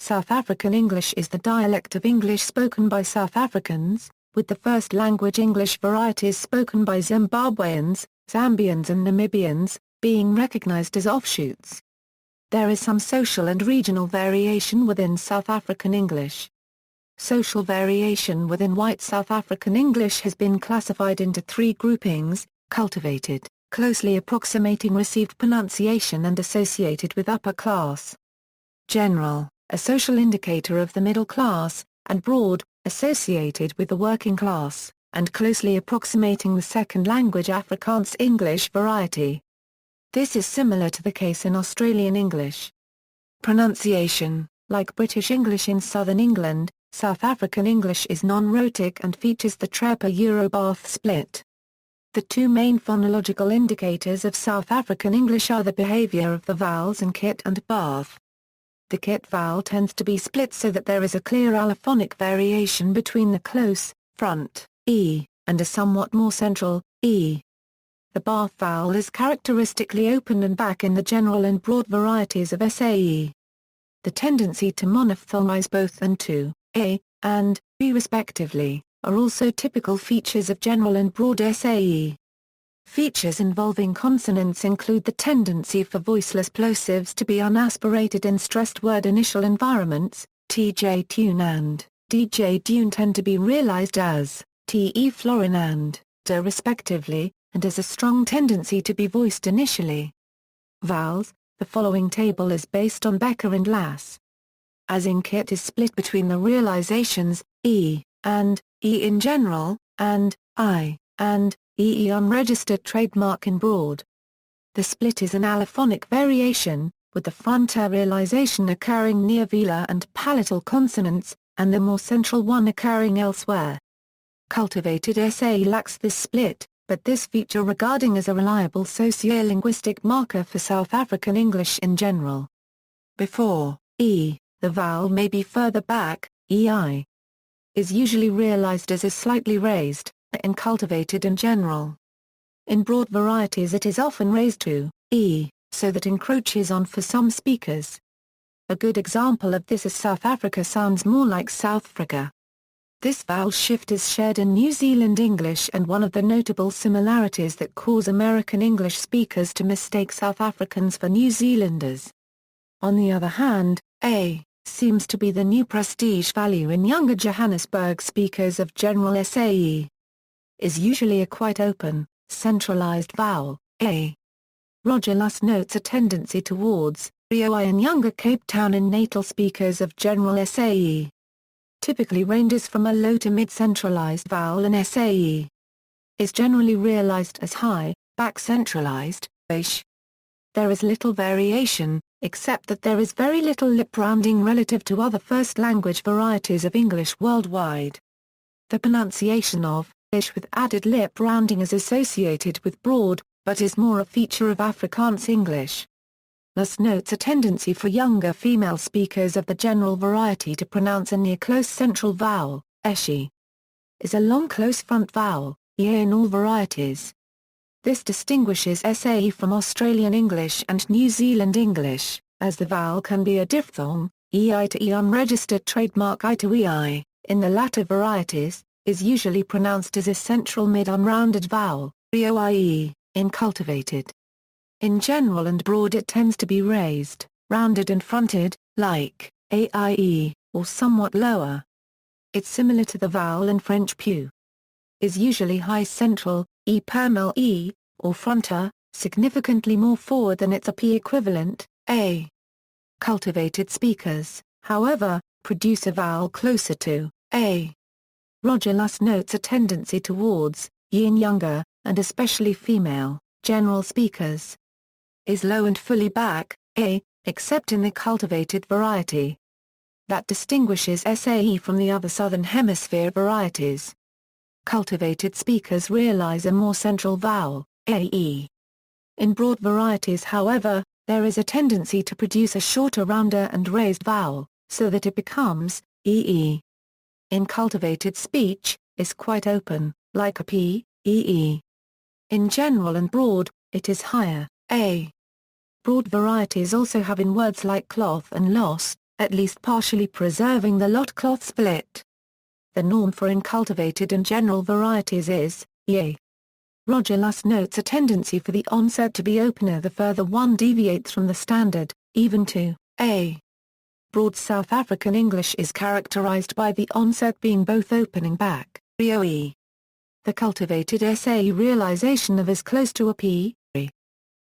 South African English is the dialect of English spoken by South Africans, with the first language English varieties spoken by Zimbabweans, Zambians and Namibians, being recognized as offshoots. There is some social and regional variation within South African English. Social variation within White South African English has been classified into three groupings: cultivated, closely approximating received pronunciation and associated with upper class; general, a social indicator of the middle class; and broad, associated with the working class, and closely approximating the second language Afrikaans-English variety. This is similar to the case in Australian English. Pronunciation: like British English in southern England, South African English is non-rhotic and features the trepa-euro-bath split. The two main phonological indicators of South African English are the behavior of the vowels in kit and bath. The kit vowel tends to be split so that there is a clear allophonic variation between the close, front, e, and a somewhat more central, e. The bath vowel is characteristically open and back in the general and broad varieties of SAE. The tendency to monophthongize both and to a and b respectively are also typical features of general and broad SAE. Features involving consonants include the tendency for voiceless plosives to be unaspirated in stressed word initial environments. TJ tune and DJ dune tend to be realized as te florin and de respectively, and has a strong tendency to be voiced initially. Vowels: the following table is based on Becker and Lass. As in kit is split between the realizations, e, and, e in general, and, I, and, ee unregistered trademark in broad. The split is an allophonic variation, with the frontal realization occurring near velar and palatal consonants, and the more central one occurring elsewhere. Cultivated SAE lacks this split, but this feature regarding as a reliable sociolinguistic marker for South African English in general. Before e, the vowel may be further back, ei. Is usually realized as a slightly raised, in cultivated and general. In broad varieties it is often raised to e, so that encroaches on for some speakers. A good example of this is South Africa sounds more like SAfrEng. This vowel shift is shared in New Zealand English, and one of the notable similarities that cause American English speakers to mistake South Africans for New Zealanders. On the other hand, a seems to be the new prestige value in younger Johannesburg speakers of general SAE. Is usually a quite open, centralized vowel, a. Roger Luss notes a tendency towards ROI in younger Cape Town and natal speakers of general SAE. Typically ranges from a low to mid-centralized vowel in SAE. Is generally realized as high, back-centralized, ish. There is little variation, except that there is very little lip rounding relative to other first-language varieties of English worldwide. The pronunciation of ish with added lip rounding is associated with broad, but is more a feature of Afrikaans-English. Luss notes a tendency for younger female speakers of the general variety to pronounce a near-close central vowel, eshi. Is a long close front vowel, ea in all varieties. This distinguishes SAE from Australian English and New Zealand English, as the vowel can be a diphthong, ei to e unregistered trademark I to ei, in the latter varieties, is usually pronounced as a central mid-unrounded vowel, roi, in cultivated. In general and broad it tends to be raised, rounded and fronted, like aie, or somewhat lower. It's similar to the vowel in French pu. Is usually high central, e permal e, or fronter, significantly more forward than its p equivalent, a. Cultivated speakers, however, produce a vowel closer to a. Roger Luss notes a tendency towards ye in younger, and especially female, general speakers. Is low and fully back, a, except in the cultivated variety. That distinguishes SAE from the other Southern Hemisphere varieties. Cultivated speakers realize a more central vowel, ae. In broad varieties however, there is a tendency to produce a shorter rounder and raised vowel, so that it becomes ee. In cultivated speech, is quite open, like a p, ee. In general and broad, it is higher, a. Broad varieties also have in words like cloth and loss, at least partially preserving the lot-cloth split. The norm for incultivated and general varieties is, ye. Roger Luss notes a tendency for the onset to be opener the further one deviates from the standard, even to a. Broad South African English is characterized by the onset being both opening back, ROE. The cultivated SA realization of is close to a P.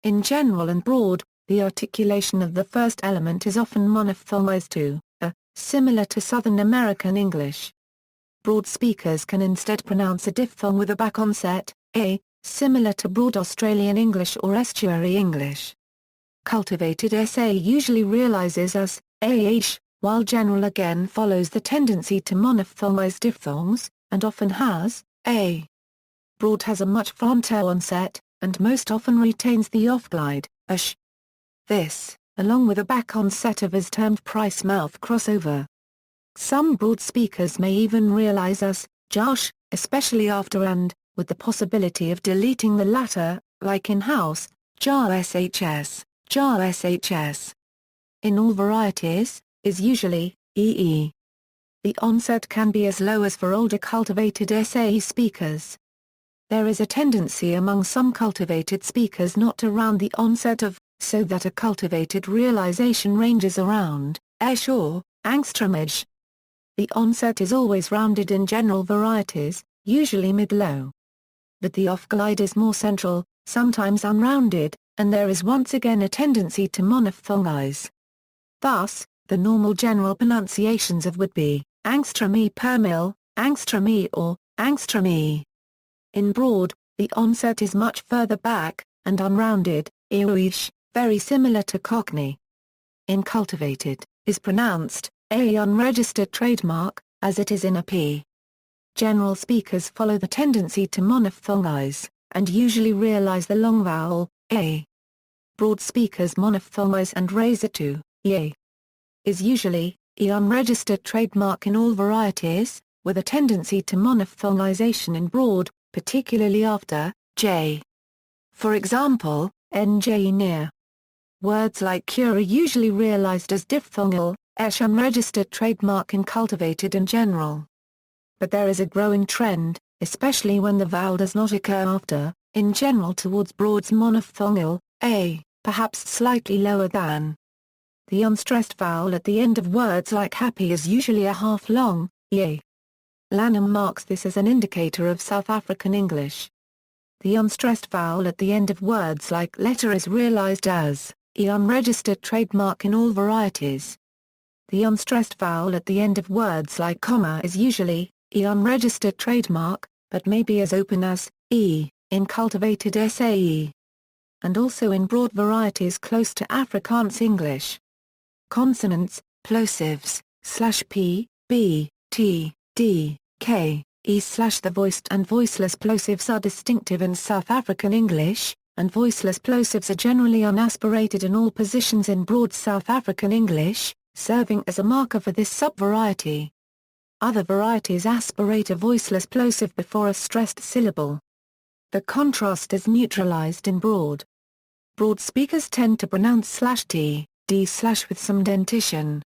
In general and broad, the articulation of the first element is often monophthongized to a, similar to Southern American English. Broad speakers can instead pronounce a diphthong with a back onset, a, similar to Broad Australian English or Estuary English. Cultivated SA usually realizes as AH, while general again follows the tendency to monophthongize diphthongs, and often has a. Broad has a much fronter onset, and most often retains the off-glide, ash. This, along with a back onset of is termed price-mouth crossover. Some broad speakers may even realize as Josh, especially after and, with the possibility of deleting the latter, like in house, jar shs, jar shs. In all varieties, is usually ee. The onset can be as low as for older cultivated SA speakers. There is a tendency among some cultivated speakers not to round the onset of, so that a cultivated realization ranges around, esh or, angstromage. The onset is always rounded in general varieties, usually mid-low. But the off-glide is more central, sometimes unrounded, and there is once again a tendency to monophthongize. Thus, the normal general pronunciations of would be, angstromy per mil, angstromy or, angstromy. In broad, the onset is much further back, and unrounded, eoish, very similar to Cockney. In cultivated, is pronounced, a unregistered trademark, as it is in a P. General speakers follow the tendency to monophthongize, and usually realize the long vowel, a. Broad speakers monophthongize and raise it to, ye. Is usually, e unregistered trademark in all varieties, with a tendency to monophthongization in broad, particularly after, j. For example, nj near. Words like cure are usually realized as diphthongal, esh unregistered trademark in cultivated and general. But there is a growing trend, especially when the vowel does not occur after, in general towards broad's monophthongal, a, perhaps slightly lower than. The unstressed vowel at the end of words like happy is usually a half-long, ye. Lanham marks this as an indicator of South African English. The unstressed vowel at the end of words like letter is realized as e unregistered trademark in all varieties. The unstressed vowel at the end of words like comma is usually e unregistered trademark, but may be as open as e in cultivated SAE. And also in broad varieties close to Afrikaans-English. Consonants, plosives, /p, b, t, d, k, e/ the voiced and voiceless plosives are distinctive in South African English, and voiceless plosives are generally unaspirated in all positions in broad South African English, serving as a marker for this subvariety. Other varieties aspirate a voiceless plosive before a stressed syllable. The contrast is neutralized in broad. Broad speakers tend to pronounce /t, d/ with some dentition.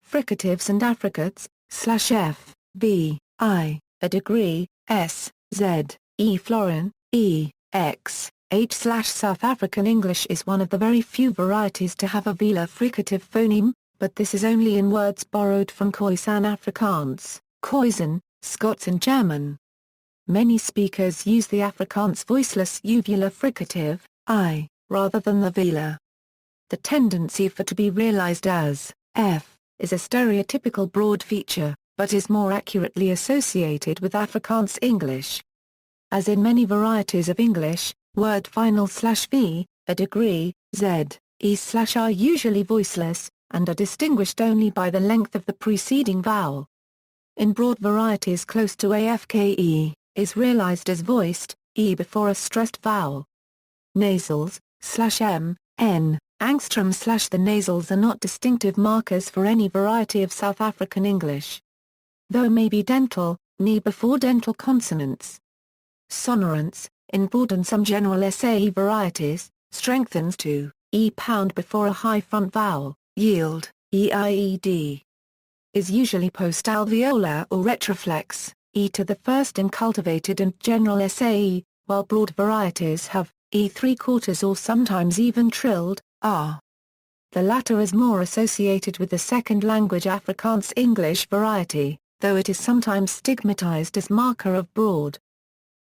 Fricatives and affricates, /f, b, I, a degree, s, z, e florin, e, x, h/ South African English is one of the very few varieties to have a velar fricative phoneme, but this is only in words borrowed from Khoisan Afrikaans, Khoisan, Scots and German. Many speakers use the Afrikaans voiceless uvular fricative, I, rather than the velar. The tendency for to be realized as f is a stereotypical broad feature, but is more accurately associated with Afrikaans-English. As in many varieties of English, word final /v, a degree, z, e/ are usually voiceless, and are distinguished only by the length of the preceding vowel. In broad varieties close to AFKE, is realized as voiced, e before a stressed vowel. Nasals, /m, n, angstrom / the nasals are not distinctive markers for any variety of South African English. Though may be dental, ni before dental consonants. Sonorants, in broad and some general SAE varieties, strengthens to e pound before a high front vowel, yield, EIED, is usually post-alveolar or retroflex, E to the first in cultivated and general SAE, while broad varieties have E3/4 or sometimes even trilled, R. The latter is more associated with the second language Afrikaans-English variety, though it is sometimes stigmatized as marker of broad.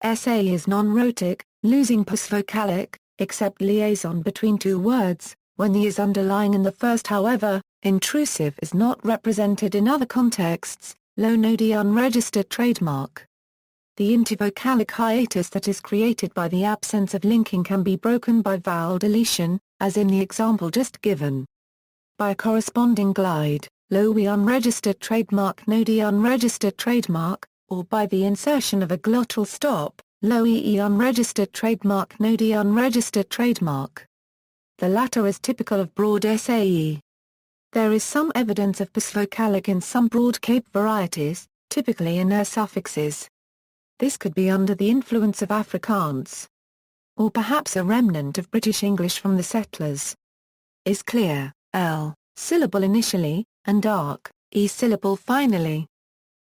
SAE is non-rhotic, losing postvocalic, except liaison between two words, when the is underlying in the first. However, intrusive is not represented in other contexts, low no D unregistered trademark. The intervocalic hiatus that is created by the absence of linking can be broken by vowel deletion, as in the example just given. By a corresponding glide, low we unregistered trademark no D unregistered trademark, or by the insertion of a glottal stop, low EE unregistered trademark no D unregistered trademark. The latter is typical of broad SAE. There is some evidence of postvocalic in some broad Cape varieties, typically in their suffixes. This could be under the influence of Afrikaans, or perhaps a remnant of British English from the settlers. Is clear, L, syllable initially, and dark, E syllable finally.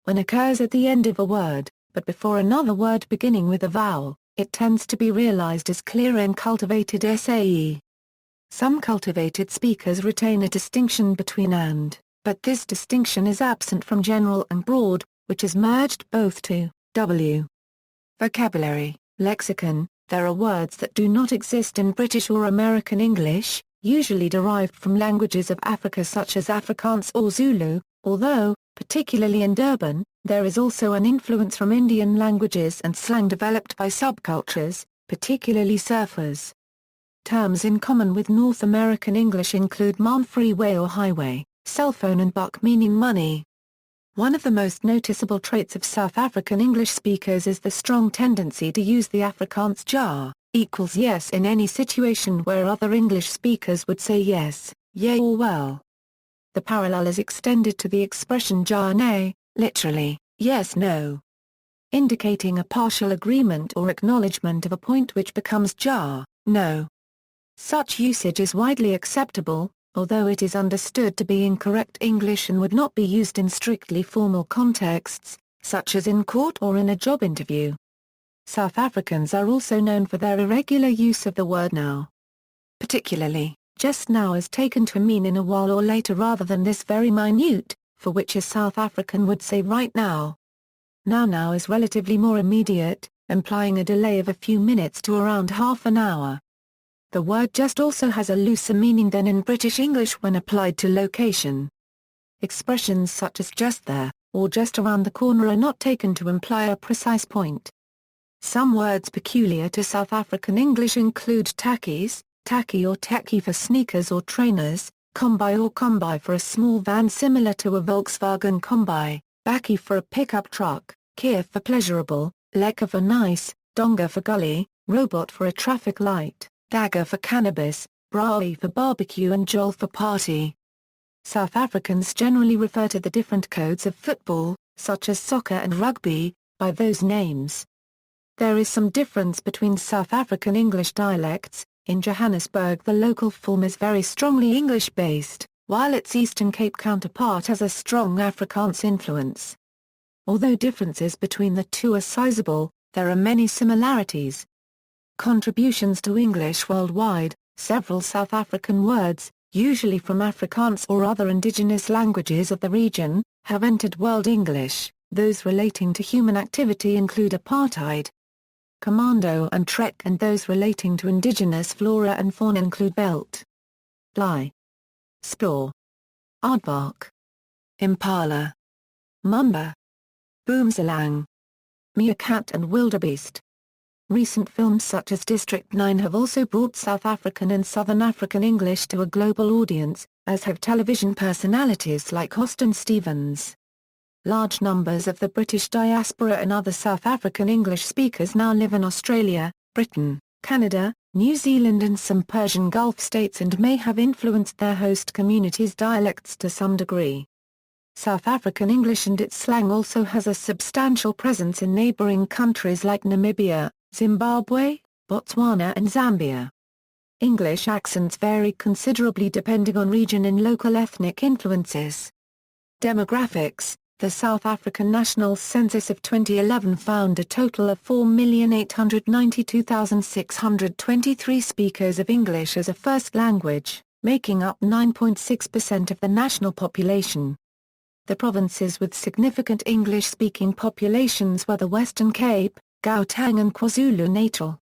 When occurs at the end of a word, but before another word beginning with a vowel, it tends to be realized as clearer in cultivated SAE. Some cultivated speakers retain a distinction between and, but this distinction is absent from general and broad, which is merged both to W. Vocabulary, lexicon. There are words that do not exist in British or American English, usually derived from languages of Africa such as Afrikaans or Zulu, although, particularly in Durban, there is also an influence from Indian languages and slang developed by subcultures, particularly surfers. Terms in common with North American English include man freeway or highway, cell phone and buck meaning money. One of the most noticeable traits of South African English speakers is the strong tendency to use the Afrikaans ja, equals yes in any situation where other English speakers would say yes, yea or well. The parallel is extended to the expression ja nay, literally, yes no, indicating a partial agreement or acknowledgement of a point which becomes ja, no. Such usage is widely acceptable, although it is understood to be incorrect English and would not be used in strictly formal contexts, such as in court or in a job interview. South Africans are also known for their irregular use of the word now. Particularly, just now is taken to mean in a while or later rather than this very minute, for which a South African would say right now. Now is relatively more immediate, implying a delay of a few minutes to around half an hour. The word just also has a looser meaning than in British English when applied to location. Expressions such as just there, or just around the corner are not taken to imply a precise point. Some words peculiar to South African English include takkies, tacky or techie for sneakers or trainers, combi or combi for a small van similar to a Volkswagen combi, bakkie for a pickup truck, keer for pleasurable, lekker for nice, donga for gully, robot for a traffic light, dagger for cannabis, braai for barbecue and jol for party. South Africans generally refer to the different codes of football, such as soccer and rugby, by those names. There is some difference between South African English dialects. In Johannesburg the local form is very strongly English-based, while its Eastern Cape counterpart has a strong Afrikaans influence. Although differences between the two are sizable, there are many similarities. Contributions to English worldwide. Several South African words, usually from Afrikaans or other indigenous languages of the region, have entered World English. Those relating to human activity include apartheid, commando and trek, and those relating to indigenous flora and fauna include belt, fly, store, aardvark, impala, mamba, boomslang, meerkat and wildebeest. Recent films such as District 9 have also brought South African and Southern African English to a global audience, as have television personalities like Austin Stevens. Large numbers of the British diaspora and other South African English speakers now live in Australia, Britain, Canada, New Zealand and some Persian Gulf states and may have influenced their host communities' dialects to some degree. South African English and its slang also has a substantial presence in neighbouring countries like Namibia, Zimbabwe, Botswana and Zambia. English accents vary considerably depending on region and local ethnic influences. Demographics: the South African National Census of 2011 found a total of 4,892,623 speakers of English as a first language, making up 9.6% of the national population. The provinces with significant English-speaking populations were the Western Cape, Gauteng and KwaZulu-Natal.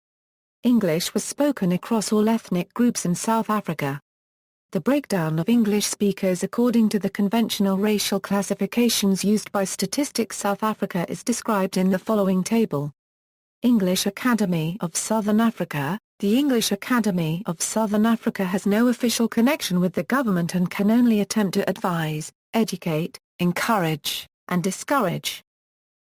English was spoken across all ethnic groups in South Africa. The breakdown of English speakers according to the conventional racial classifications used by Statistics South Africa is described in the following table. English Academy of Southern Africa: the English Academy of Southern Africa has no official connection with the government and can only attempt to advise, educate, encourage, and discourage.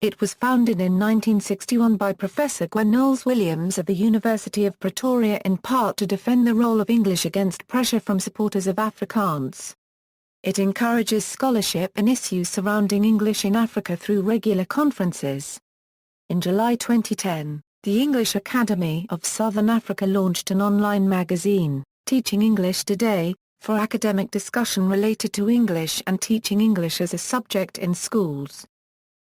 It was founded in 1961 by Professor Gwen Knowles-Williams of the University of Pretoria in part to defend the role of English against pressure from supporters of Afrikaans. It encourages scholarship and issues surrounding English in Africa through regular conferences. In July 2010, the English Academy of Southern Africa launched an online magazine, Teaching English Today, for academic discussion related to English and teaching English as a subject in schools.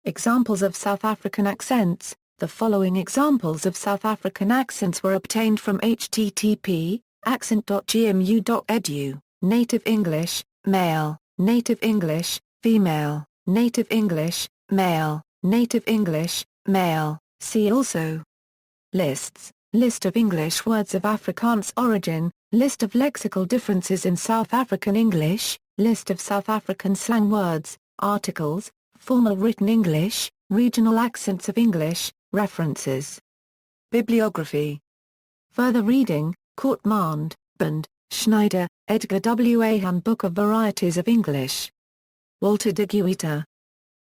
Examples of South African accents: the following examples of South African accents were obtained from http://accent.gmu.edu, Native English, male, Native English, female, Native English, male, Native English, male, see also. Lists: List of English words of Afrikaans origin, List of lexical differences in South African English, List of South African slang words, articles, Formal written English, regional accents of English, references. Bibliography. Further reading: Kortmand, Band, Schneider, Edgar W. A. Handbook of Varieties of English. Walter de Guita.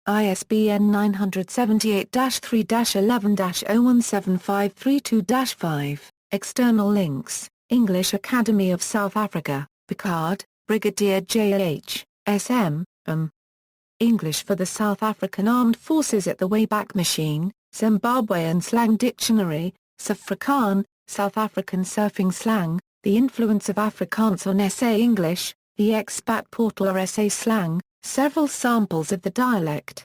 ISBN 978-3-11-017532-5. External links: English Academy of South Africa, Picard, Brigadier J.H., S.M., English for the South African Armed Forces at the Wayback Machine, Zimbabwean Slang Dictionary, SAfrEng, South African Surfing Slang, The Influence of Afrikaans on SA English, the Expat Portal or SA Slang, several samples of the dialect.